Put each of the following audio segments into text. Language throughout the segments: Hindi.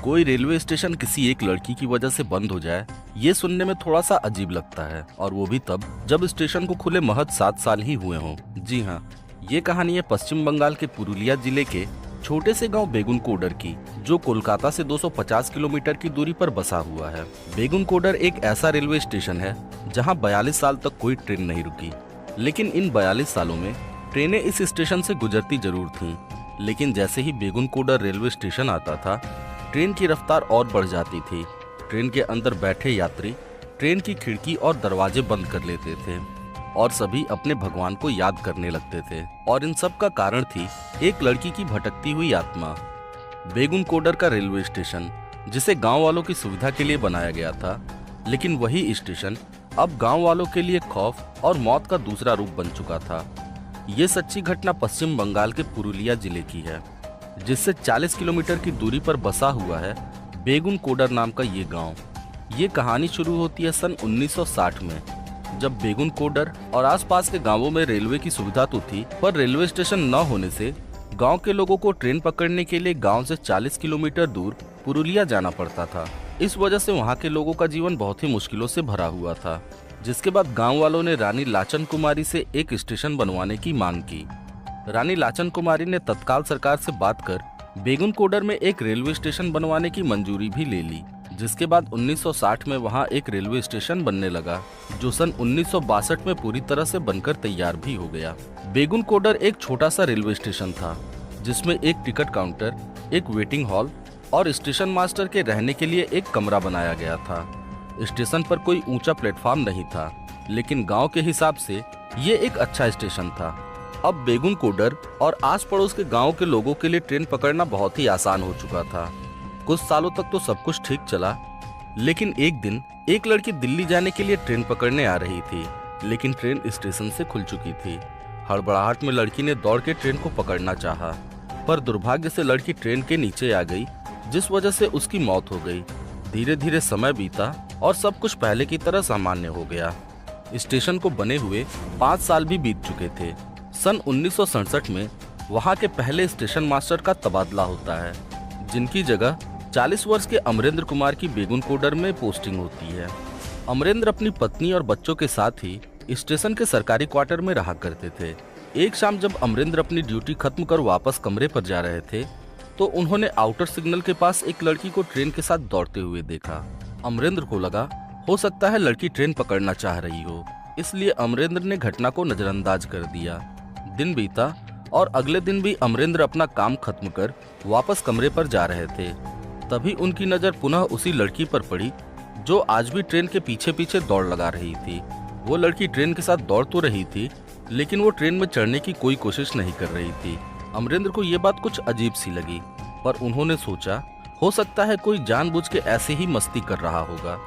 कोई रेलवे स्टेशन किसी एक लड़की की वजह से बंद हो जाए, ये सुनने में थोड़ा सा अजीब लगता है, और वो भी तब जब स्टेशन को खुले महज 7 साल ही हुए हों। जी हाँ, ये कहानी है पश्चिम बंगाल के पुरुलिया जिले के छोटे से गांव बेगुनकोडर की, जो कोलकाता से 250 किलोमीटर की दूरी पर बसा हुआ है। बेगुनकोडर एक ऐसा रेलवे स्टेशन है जहां 42 साल तक कोई ट्रेन नहीं रुकी। लेकिन इन 42 सालों में ट्रेनें इस स्टेशन से गुजरती जरूर थीं, लेकिन जैसे ही बेगुनकोडर रेलवे स्टेशन आता था, ट्रेन की रफ्तार और बढ़ जाती थी। ट्रेन के अंदर बैठे यात्री ट्रेन की खिड़की और दरवाजे बंद कर लेते थे और सभी अपने भगवान को याद करने लगते थे। और इन सब का कारण थी एक लड़की की भटकती हुई आत्मा। बेगुनकोडर का रेलवे स्टेशन, जिसे गांव वालों की सुविधा के लिए बनाया गया था, लेकिन वही स्टेशन अब गांव वालों के लिए खौफ और मौत का दूसरा रूप बन चुका था। ये सच्ची घटना पश्चिम बंगाल के पुरुलिया जिले की है, जिससे 40 किलोमीटर की दूरी पर बसा हुआ है बेगुनकोडर नाम का ये गांव। ये कहानी शुरू होती है सन 1960 में, जब बेगुनकोडर और आसपास के गांवों में रेलवे की सुविधा तो थी, पर रेलवे स्टेशन न होने से गांव के लोगों को ट्रेन पकड़ने के लिए गांव से 40 किलोमीटर दूर पुरुलिया जाना पड़ता था। इस वजह से वहां के लोगों का जीवन बहुत ही मुश्किलों से भरा हुआ था। जिसके बाद गांव वालों ने रानी लाचन कुमारी से एक स्टेशन बनवाने की मांग की। रानी लाचन कुमारी ने तत्काल सरकार से बात कर बेगुनकोडर में एक रेलवे स्टेशन बनवाने की मंजूरी भी ले ली, जिसके बाद 1960 में वहां एक रेलवे स्टेशन बनने लगा, जो सन 1962 में पूरी तरह से बनकर तैयार भी हो गया। बेगुनकोडर एक छोटा सा रेलवे स्टेशन था, जिसमें एक टिकट काउंटर, एक वेटिंग हॉल और स्टेशन मास्टर के रहने के लिए एक कमरा बनाया गया था। स्टेशन पर कोई ऊंचा प्लेटफॉर्म नहीं था, लेकिन गांव के हिसाब से ये एक अच्छा स्टेशन था। अब बेगुनकोडर और आस पड़ोस के गांव के लोगों के लिए ट्रेन पकड़ना बहुत ही आसान हो चुका था। कुछ सालों तक तो सब कुछ ठीक चला, लेकिन एक दिन एक लड़की दिल्ली जाने के लिए ट्रेन पकड़ने आ रही थी, लेकिन ट्रेन स्टेशन से खुल चुकी थी। हड़बड़ाहट में लड़की ने दौड़ के ट्रेन को पकड़ना चाहा, पर दुर्भाग्य से लड़की ट्रेन के नीचे आ गई, जिस वजह से उसकी मौत हो गई। धीरे धीरे समय बीता और सब कुछ पहले की तरह सामान्य हो गया। स्टेशन को बने हुए 5 साल भी बीत चुके थे। सन 1967 में वहां के पहले स्टेशन मास्टर का तबादला होता है, जिनकी जगह 40 वर्ष के अमरेंद्र कुमार की बेगुनकोडर में पोस्टिंग होती है। अमरेंद्र अपनी पत्नी और बच्चों के साथ ही स्टेशन के सरकारी क्वार्टर में रहा करते थे। एक शाम जब अमरेंद्र अपनी ड्यूटी खत्म कर वापस कमरे पर जा रहे थे, तो उन्होंने आउटर सिग्नल के पास एक लड़की को ट्रेन के साथ दौड़ते हुए देखा। अमरेंद्र को लगा हो सकता है लड़की ट्रेन पकड़ना चाह रही हो, इसलिए अमरेंद्र ने घटना को नजरअंदाज कर दिया। दिन बीता और अगले दिन भी अमरेंद्र अपना काम खत्म कर वापस कमरे पर जा रहे थे। तभी उनकी नजर पुनः उसी लड़की पर पड़ी, जो आज भी ट्रेन के पीछे पीछे दौड़ लगा रही थी। वो लड़की ट्रेन के साथ दौड़ तो रही थी, लेकिन वो ट्रेन में चढ़ने की कोई कोशिश नहीं कर रही थी। अमरेंद्र को ये बात कुछ अजीब सी लगी, पर उन्होंने सोचा हो सकता है कोई जानबूझ के ऐसे ही मस्ती कर रहा होगा,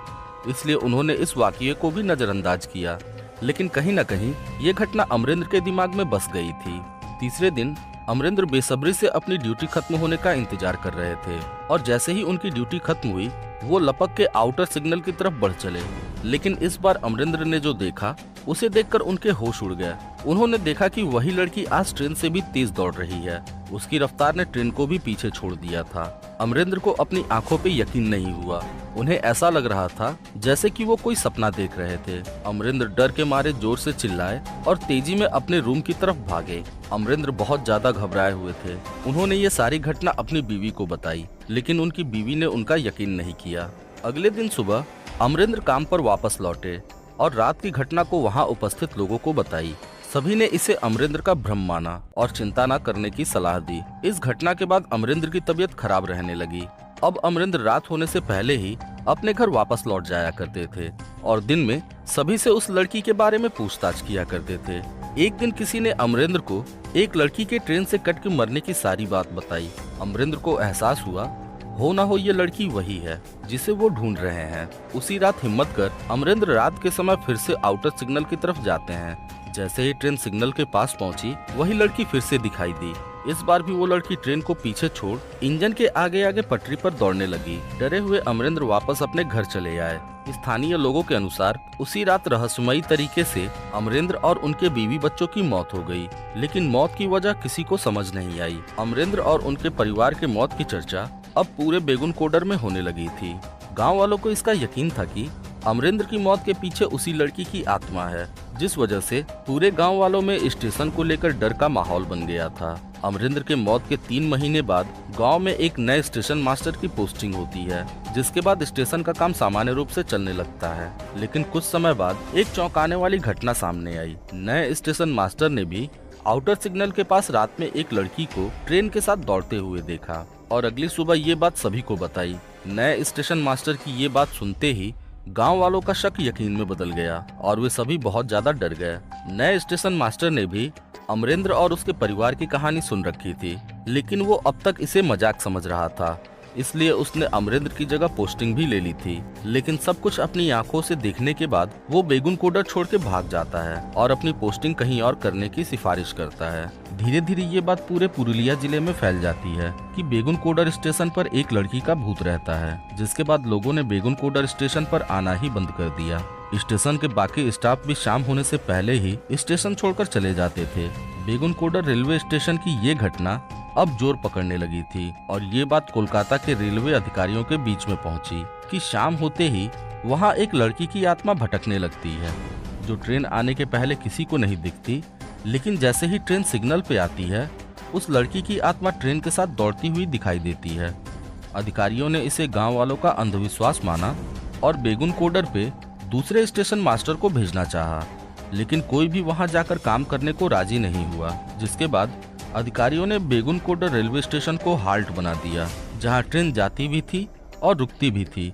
इसलिए उन्होंने इस वाकये को भी नजरअंदाज किया। लेकिन कहीं न कहीं ये घटना अमरेंद्र के दिमाग में बस गई थी। तीसरे दिन अमरेंद्र बेसब्री से अपनी ड्यूटी खत्म होने का इंतजार कर रहे थे, और जैसे ही उनकी ड्यूटी खत्म हुई, वो लपक के आउटर सिग्नल की तरफ बढ़ चले। लेकिन इस बार अमरेंद्र ने जो देखा, उसे देखकर उनके होश उड़ गए। उन्होंने देखा कि वही लड़की आज ट्रेन से भी तेज दौड़ रही है। उसकी रफ्तार ने ट्रेन को भी पीछे छोड़ दिया था। अमरेंद्र को अपनी आंखों पे यकीन नहीं हुआ। उन्हें ऐसा लग रहा था जैसे कि वो कोई सपना देख रहे थे। अमरेंद्र डर के मारे जोर से चिल्लाए और तेजी में अपने रूम की तरफ भागे। अमरेंद्र बहुत ज्यादा घबराए हुए थे। उन्होंने ये सारी घटना अपनी बीवी को बताई, लेकिन उनकी बीवी ने उनका यकीन नहीं किया। अगले दिन सुबह अमरेंद्र काम पर वापस लौटे और रात की घटना को वहां उपस्थित लोगों को बताई। सभी ने इसे अमरेंद्र का भ्रम माना और चिंता न करने की सलाह दी। इस घटना के बाद अमरेंद्र की तबीयत खराब रहने लगी। अब अमरेंद्र रात होने से पहले ही अपने घर वापस लौट जाया करते थे और दिन में सभी से उस लड़की के बारे में पूछताछ किया करते थे। एक दिन किसी ने अमरेंद्र को एक लड़की के ट्रेन से कट के मरने की सारी बात बताई। अमरेंद्र को एहसास हुआ हो ना हो ये लड़की वही है जिसे वो ढूंढ रहे हैं। उसी रात हिम्मत कर अमरेंद्र रात के समय फिर से आउटर सिग्नल की तरफ जाते हैं। जैसे ही ट्रेन सिग्नल के पास पहुंची, वही लड़की फिर से दिखाई दी। इस बार भी वो लड़की ट्रेन को पीछे छोड़ इंजन के आगे आगे पटरी पर दौड़ने लगी। डरे हुए अमरेंद्र वापस अपने घर चले आए। स्थानीय लोगों के अनुसार उसी रात रहस्यमयी तरीके से अमरेंद्र और उनके बीवी बच्चों की मौत हो गई, लेकिन मौत की वजह किसी को समझ नहीं आई। अमरेंद्र और उनके परिवार के मौत की चर्चा अब पूरे बेगुनकोडर में होने लगी थी। गांव वालों को इसका यकीन था कि अमरेंद्र की मौत के पीछे उसी लड़की की आत्मा है, जिस वजह से पूरे गांव वालों में स्टेशन को लेकर डर का माहौल बन गया था। अमरेंद्र के मौत के 3 महीने बाद गांव में एक नए स्टेशन मास्टर की पोस्टिंग होती है, जिसके बाद स्टेशन का काम सामान्य रूप से चलने लगता है। लेकिन कुछ समय बाद एक चौंकाने वाली घटना सामने आई। नए स्टेशन मास्टर ने भी आउटर सिग्नल के पास रात में एक लड़की को ट्रेन के साथ दौड़ते हुए देखा और अगली सुबह ये बात सभी को बताई। नए स्टेशन मास्टर की ये बात सुनते ही गांव वालों का शक यकीन में बदल गया और वे सभी बहुत ज्यादा डर गए। नए स्टेशन मास्टर ने भी अमरेंद्र और उसके परिवार की कहानी सुन रखी थी, लेकिन वो अब तक इसे मजाक समझ रहा था, इसलिए उसने अमरेंद्र की जगह पोस्टिंग भी ले ली थी। लेकिन सब कुछ अपनी आंखों से देखने के बाद वो बेगुनकोडर छोड़ के भाग जाता है और अपनी पोस्टिंग कहीं और करने की सिफारिश करता है। धीरे धीरे ये बात पूरे पुरुलिया जिले में फैल जाती है कि बेगुनकोडर स्टेशन पर एक लड़की का भूत रहता है, जिसके बाद लोगों ने बेगुनकोडर स्टेशन पर आना ही बंद कर दिया। स्टेशन के बाकी स्टाफ भी शाम होने से पहले ही स्टेशन छोड़कर चले जाते थे। बेगुनकोडर रेलवे स्टेशन की ये घटना अब जोर पकड़ने लगी थी और ये बात कोलकाता के रेलवे अधिकारियों के बीच में पहुंची कि शाम होते ही वहां एक लड़की की आत्मा भटकने लगती है, जो ट्रेन आने के पहले किसी को नहीं दिखती, लेकिन जैसे ही ट्रेन सिग्नल पे आती है उस लड़की की आत्मा ट्रेन के साथ दौड़ती हुई दिखाई देती है। अधिकारियों ने इसे गांव वालों का अंधविश्वास माना और बेगुनकोडर पे दूसरे स्टेशन मास्टर को भेजना चाहा, लेकिन कोई भी वहां जाकर काम करने को राजी नहीं हुआ। जिसके बाद अधिकारियों ने बेगुनकोडर रेलवे स्टेशन को हाल्ट बना दिया, जहां ट्रेन जाती भी थी और रुकती भी थी,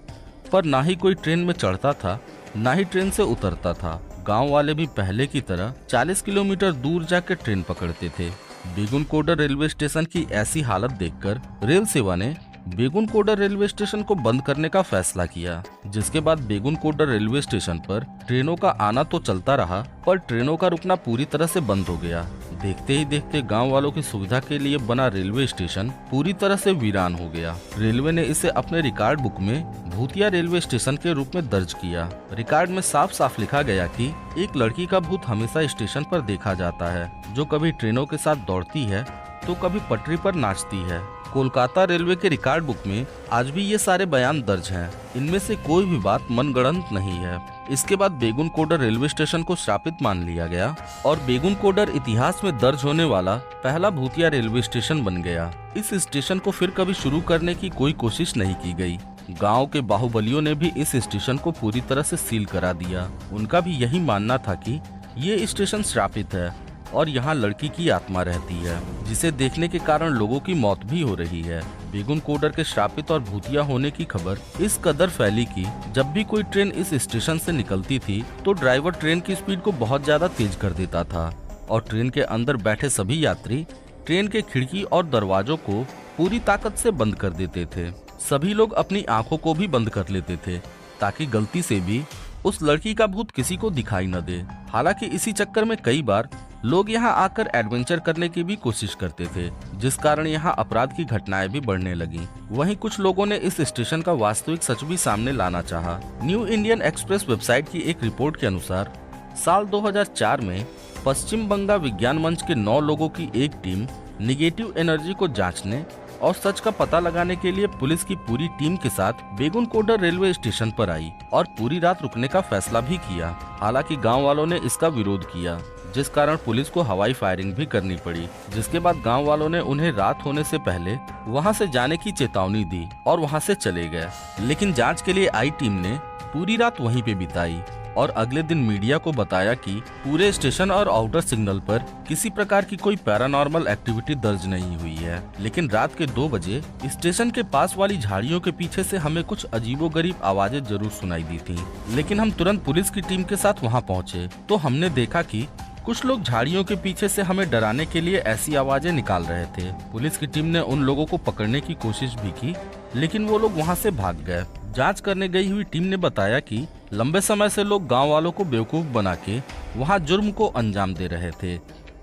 पर ना ही कोई ट्रेन में चढ़ता था ना ही ट्रेन से उतरता था। गांव वाले भी पहले की तरह 40 किलोमीटर दूर जाकर ट्रेन पकड़ते थे। बेगुनकोडर रेलवे स्टेशन की ऐसी हालत देखकर रेल सेवा ने बेगुनकोडर रेलवे स्टेशन को बंद करने का फैसला किया, जिसके बाद बेगुनकोडर रेलवे स्टेशन पर ट्रेनों का आना तो चलता रहा, पर ट्रेनों का रुकना पूरी तरह से बंद हो गया। देखते ही देखते गांव वालों की सुविधा के लिए बना रेलवे स्टेशन पूरी तरह से वीरान हो गया। रेलवे ने इसे अपने रिकॉर्ड बुक में भूतिया रेलवे स्टेशन के रूप में दर्ज किया। रिकॉर्ड में साफ साफ लिखा गया कि एक लड़की का भूत हमेशा स्टेशन पर देखा जाता है, जो कभी ट्रेनों के साथ दौड़ती है तो कभी पटरी पर नाचती है। कोलकाता रेलवे के रिकॉर्ड बुक में आज भी ये सारे बयान दर्ज हैं। इनमें से कोई भी बात मनगढ़ंत नहीं है। इसके बाद बेगुनकोडर रेलवे स्टेशन को श्रापित मान लिया गया और बेगुनकोडर इतिहास में दर्ज होने वाला पहला भूतिया रेलवे स्टेशन बन गया। इस स्टेशन को फिर कभी शुरू करने की कोई कोशिश नहीं की गई। गांव के बाहुबलियों ने भी इस स्टेशन को पूरी तरह से सील करा दिया। उनका भी यही मानना था कि ये स्टेशन श्रापित है और यहाँ लड़की की आत्मा रहती है, जिसे देखने के कारण लोगों की मौत भी हो रही है। बेगुनकोडर के श्रापित और भूतिया होने की खबर इस कदर फैली कि जब भी कोई ट्रेन इस स्टेशन से निकलती थी तो ड्राइवर ट्रेन की स्पीड को बहुत ज्यादा तेज कर देता था और ट्रेन के अंदर बैठे सभी यात्री ट्रेन के खिड़की और दरवाजों को पूरी ताकत से बंद कर देते थे। सभी लोग अपनी आंखों को भी बंद कर लेते थे ताकि गलती से भी उस लड़की का भूत किसी को दिखाई न दे। हालांकि इसी चक्कर में कई बार लोग यहाँ आकर एडवेंचर करने की भी कोशिश करते थे, जिस कारण यहाँ अपराध की घटनाएं भी बढ़ने लगी। वहीं कुछ लोगों ने इस स्टेशन का वास्तविक सच भी सामने लाना चाहा। न्यू इंडियन एक्सप्रेस वेबसाइट की एक रिपोर्ट के अनुसार साल 2004 में पश्चिम बंगाल विज्ञान मंच के 9 लोगों की एक टीम निगेटिव एनर्जी को जांचने और सच का पता लगाने के लिए पुलिस की पूरी टीम के साथ बेगुनकोडर रेलवे स्टेशन पर आई और पूरी रात रुकने का फैसला भी किया। हालांकि गांव वालों ने इसका विरोध किया, जिस कारण पुलिस को हवाई फायरिंग भी करनी पड़ी। जिसके बाद गांव वालों ने उन्हें रात होने से पहले वहां से जाने की चेतावनी दी और वहां से चले गए। लेकिन जांच के लिए आई टीम ने पूरी रात वहीं पे बिताई और अगले दिन मीडिया को बताया कि पूरे स्टेशन और आउटर सिग्नल पर किसी प्रकार की कोई पैरानॉर्मल एक्टिविटी दर्ज नहीं हुई है। लेकिन रात के 2 बजे स्टेशन के पास वाली झाड़ियों के पीछे से हमें कुछ अजीबोगरीब आवाजें जरूर सुनाई दी थी। लेकिन हम तुरंत पुलिस की टीम के साथ वहां पहुंचे तो हमने देखा कि कुछ लोग झाड़ियों के पीछे से हमें डराने के लिए ऐसी आवाजें निकाल रहे थे। पुलिस की टीम ने उन लोगों को पकड़ने की कोशिश भी की, लेकिन वो लोग वहां से भाग गए। जांच करने गई हुई टीम ने बताया कि लंबे समय से लोग गांव वालों को बेवकूफ बना के वहां जुर्म को अंजाम दे रहे थे।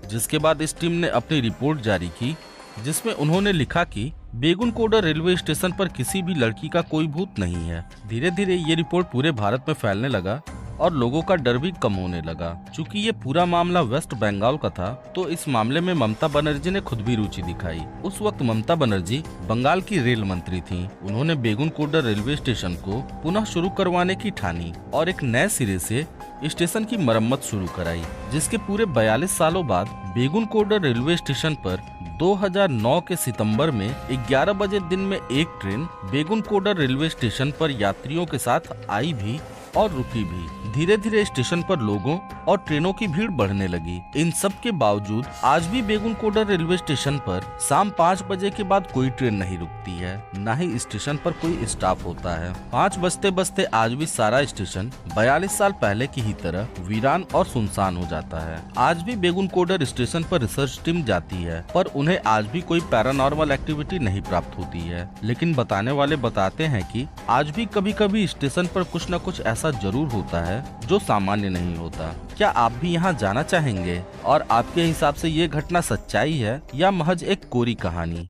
जिसके बाद इस टीम ने अपनी रिपोर्ट जारी की, जिसमें उन्होंने लिखा कि बेगुनकोडर रेलवे स्टेशन पर किसी भी लड़की का कोई भूत नहीं है। धीरे धीरे ये रिपोर्ट पूरे भारत में फैलने लगा और लोगों का डर भी कम होने लगा। चूँकि ये पूरा मामला वेस्ट बंगाल का था, तो इस मामले में ममता बनर्जी ने खुद भी रुचि दिखाई। उस वक्त ममता बनर्जी बंगाल की रेल मंत्री थीं। उन्होंने बेगुनकोडर रेलवे स्टेशन को पुनः शुरू करवाने की ठानी और एक नए सिरे से स्टेशन की मरम्मत शुरू कराई, जिसके पूरे 42 सालों बाद बेगुनकोडर रेलवे स्टेशन पर 2009 के सितंबर में 11 बजे दिन में एक ट्रेन बेगुनकोडर रेलवे स्टेशन पर यात्रियों के साथ आई भी और रुकी भी। धीरे धीरे स्टेशन पर लोगों और ट्रेनों की भीड़ बढ़ने लगी। इन सब के बावजूद आज भी बेगुनकोडर रेलवे स्टेशन पर शाम 5 बजे के बाद कोई ट्रेन नहीं रुकती है, न ही स्टेशन पर कोई स्टाफ होता है। 5 बजते बजते आज भी सारा स्टेशन 42 साल पहले की ही तरह वीरान और सुनसान हो जाता है। आज भी बेगुनकोडर स्टेशन पर रिसर्च टीम जाती है, पर उन्हें आज भी कोई पैरानॉर्मल एक्टिविटी नहीं प्राप्त होती है। लेकिन बताने वाले बताते हैं कि आज भी कभी कभी स्टेशन पर कुछ न कुछ ऐसा जरूर होता है जो सामान्य नहीं होता। क्या आप भी यहाँ जाना चाहेंगे? और आपके हिसाब से ये घटना सच्चाई है या महज एक कोरी कहानी?